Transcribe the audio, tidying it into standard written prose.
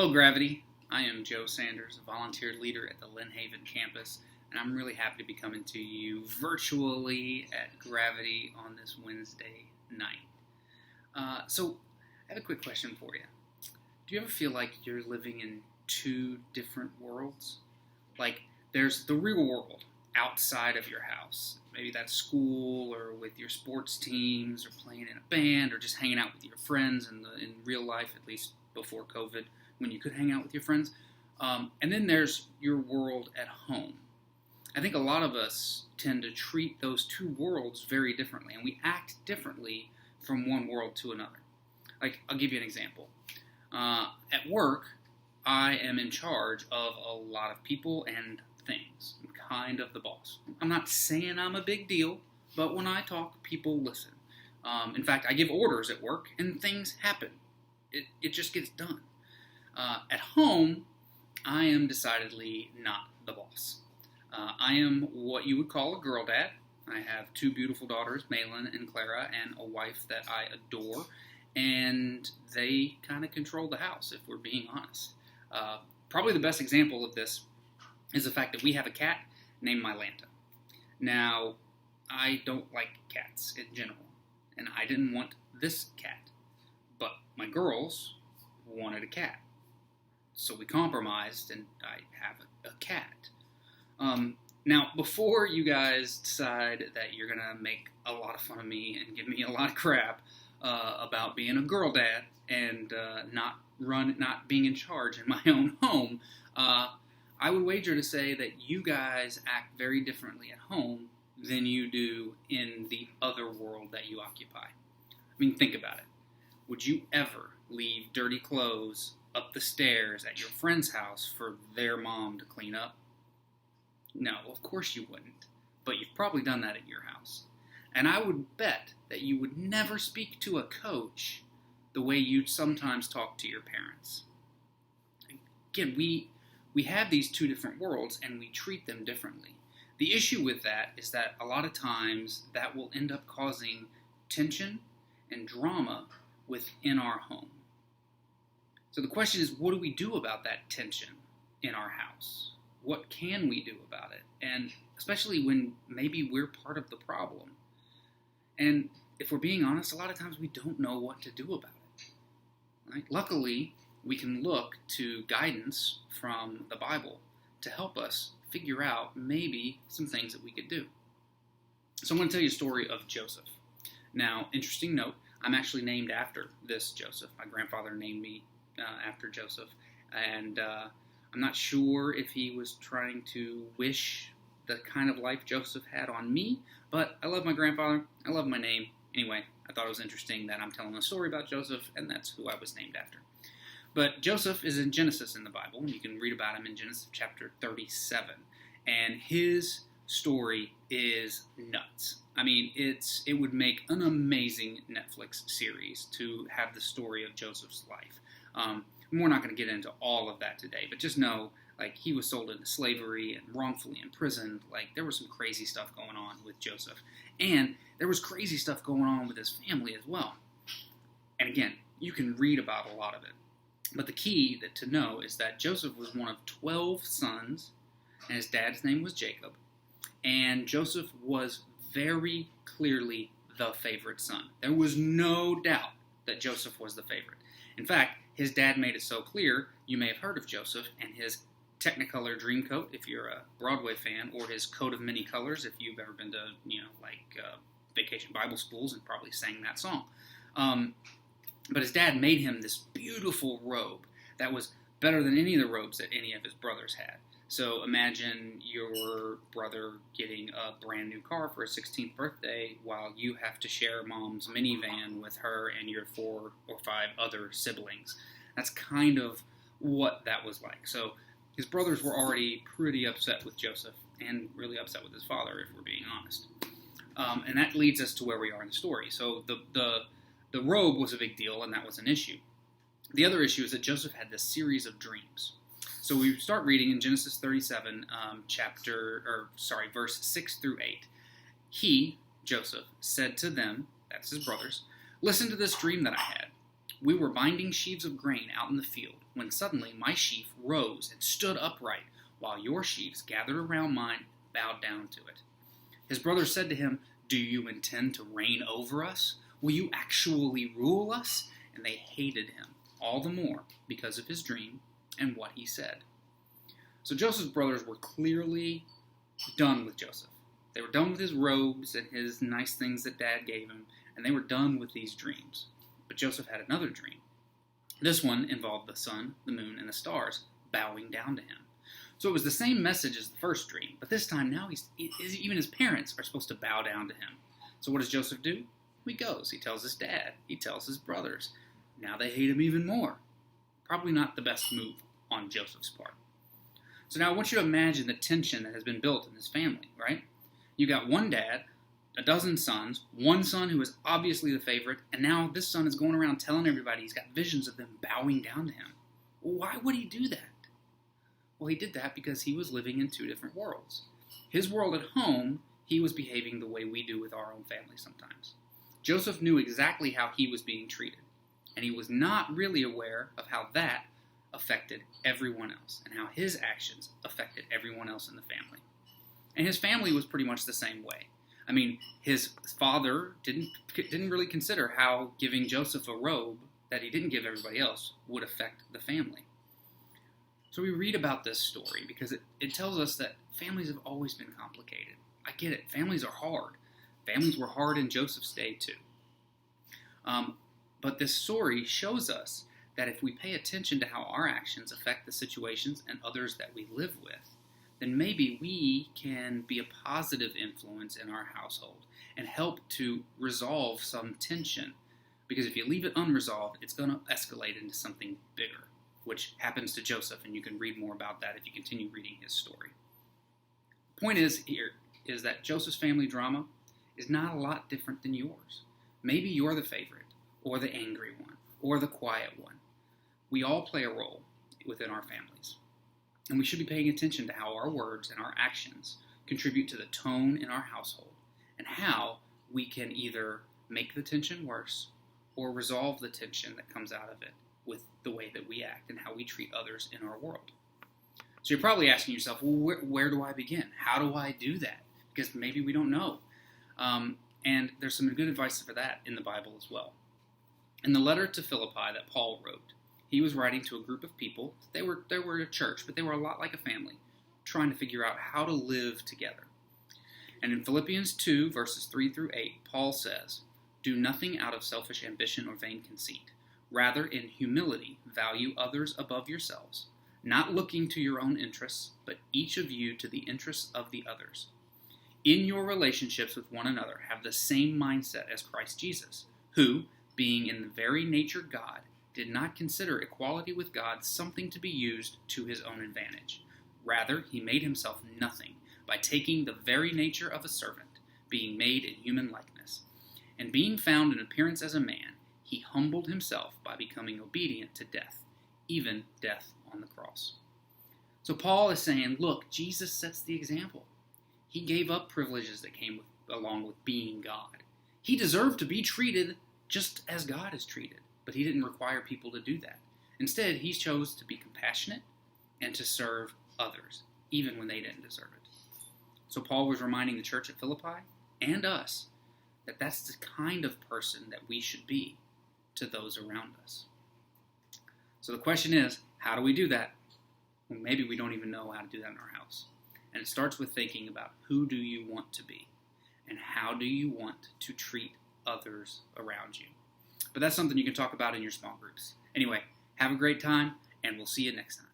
Hello, Gravity. I am Joe Sanders, a volunteer leader at the Lynn Haven campus, and I'm really happy to be coming to you virtually at Gravity on this Wednesday night. So, I have a quick question for you. Do you ever feel like you're living in two different worlds? Like, there's the real world outside of your house. Maybe that's school or with your sports teams or playing in a band or just hanging out with your friends in real life, at least before COVID, when you could hang out with your friends. And then there's your world at home. I think a lot of us tend to treat those two worlds very differently, and we act differently from one world to another. Like, I'll give you an example. At work, I am in charge of a lot of people and things. I'm kind of the boss. I'm not saying I'm a big deal, but when I talk, people listen. In fact, I give orders at work, and things happen. It just gets done. At home, I am decidedly not the boss. I am what you would call a girl dad. I have two beautiful daughters, Malin and Clara, and a wife that I adore, and they kind of control the house, if we're being honest. Probably the best example of this is the fact that we have a cat named Mylanta. Now, I don't like cats in general, and I didn't want this cat, but my girls wanted a cat. So we compromised, and I have a cat. Now, before you guys decide that you're going to make a lot of fun of me and give me a lot of crap about being a girl dad and not being in charge in my own home, I would wager to say that you guys act very differently at home than you do in the other world that you occupy. I mean, think about it. Would you ever leave dirty clothes up the stairs at your friend's house for their mom to clean up? No, of course you wouldn't. But you've probably done that at your house. And I would bet that you would never speak to a coach the way you'd sometimes talk to your parents. Again, we have these two different worlds, and we treat them differently. The issue with that is that a lot of times that will end up causing tension and drama within our home. So the question is, what do we do about that tension in our house? What can we do about it? And especially when maybe we're part of the problem. And if we're being honest, a lot of times we don't know what to do about it. Right? Luckily, we can look to guidance from the Bible to help us figure out maybe some things that we could do. So I'm going to tell you a story of Joseph. Now, interesting note, I'm actually named after this Joseph. My grandfather named me after Joseph, and I'm not sure if he was trying to wish the kind of life Joseph had on me, but I love my grandfather, I love my name. Anyway, I thought it was interesting that I'm telling a story about Joseph, and that's who I was named after. But Joseph is in Genesis in the Bible, and you can read about him in Genesis chapter 37, and his story is nuts. I mean, it would make an amazing Netflix series to have the story of Joseph's life. We're not going to get into all of that today, but just know, like, he was sold into slavery and wrongfully imprisoned. Like, there was some crazy stuff going on with Joseph. And there was crazy stuff going on with his family as well. And again, you can read about a lot of it. But the key to know is that Joseph was one of 12 sons, and his dad's name was Jacob. And Joseph was very clearly the favorite son. There was no doubt that Joseph was the favorite. In fact, his dad made it so clear, you may have heard of Joseph and his Technicolor Dreamcoat, if you're a Broadway fan, or his coat of many colors, if you've ever been to, Vacation Bible Schools and probably sang that song. But his dad made him this beautiful robe that was better than any of the robes that any of his brothers had. So imagine your brother getting a brand new car for his 16th birthday while you have to share mom's minivan with her and your 4 or 5 other siblings. That's kind of what that was like. So his brothers were already pretty upset with Joseph and really upset with his father, if we're being honest. And that leads us to where we are in the story. So the robe was a big deal, and that was an issue. The other issue is that Joseph had this series of dreams. So we start reading in Genesis 37, verse 6 through 8. He, Joseph, said to them, that's his brothers, "Listen to this dream that I had. We were binding sheaves of grain out in the field, when suddenly my sheaf rose and stood upright, while your sheaves gathered around mine and bowed down to it. His brothers said to him, Do you intend to reign over us? Will you actually rule us? And they hated him all the more because of his dream and what he said. So Joseph's brothers were clearly done with Joseph. They were done with his robes and his nice things that Dad gave him, and they were done with these dreams. But Joseph had another dream. This one involved the sun, the moon, and the stars bowing down to him. So it was the same message as the first dream, but this time now even his parents are supposed to bow down to him. So what does Joseph do? He goes. He tells his dad. He tells his brothers. Now they hate him even more. Probably not the best move on Joseph's part. So now I want you to imagine the tension that has been built in this family, right? You got one dad, a dozen sons, one son who is obviously the favorite, and now this son is going around telling everybody he's got visions of them bowing down to him. Why would he do that? Well, he did that because he was living in two different worlds. His world at home, he was behaving the way we do with our own family sometimes. Joseph knew exactly how he was being treated, and he was not really aware of how that affected everyone else and how his actions affected everyone else in the family. And his family was pretty much the same way. I mean, his father didn't really consider how giving Joseph a robe that he didn't give everybody else would affect the family. So we read about this story because it tells us that families have always been complicated. I get it. Families are hard. Families were hard in Joseph's day too. But this story shows us that if we pay attention to how our actions affect the situations and others that we live with, then maybe we can be a positive influence in our household and help to resolve some tension. Because if you leave it unresolved, it's going to escalate into something bigger, which happens to Joseph, and you can read more about that if you continue reading his story. Point is that Joseph's family drama is not a lot different than yours. Maybe you're the favorite, or the angry one, or the quiet one. We all play a role within our families. And we should be paying attention to how our words and our actions contribute to the tone in our household, and how we can either make the tension worse or resolve the tension that comes out of it with the way that we act and how we treat others in our world. So you're probably asking yourself, well, where do I begin? How do I do that? Because maybe we don't know. And there's some good advice for that in the Bible as well. In the letter to Philippi that Paul wrote, he was writing to a group of people. They were a church, but they were a lot like a family, trying to figure out how to live together. And in Philippians 2, verses 3 through 8, Paul says, Do nothing out of selfish ambition or vain conceit. Rather, in humility, value others above yourselves, not looking to your own interests, but each of you to the interests of the others. In your relationships with one another, have the same mindset as Christ Jesus, who, being in the very nature God, did not consider equality with God something to be used to his own advantage. Rather, he made himself nothing by taking the very nature of a servant, being made in human likeness. And being found in appearance as a man, he humbled himself by becoming obedient to death, even death on the cross. So Paul is saying, look, Jesus sets the example. He gave up privileges that came along with being God. He deserved to be treated just as God is treated. But he didn't require people to do that. Instead, he chose to be compassionate and to serve others, even when they didn't deserve it. So Paul was reminding the church at Philippi and us that that's the kind of person that we should be to those around us. So the question is, how do we do that? Well, maybe we don't even know how to do that in our house. And it starts with thinking about who do you want to be and how do you want to treat others around you. But that's something you can talk about in your small groups. Anyway, have a great time, and we'll see you next time.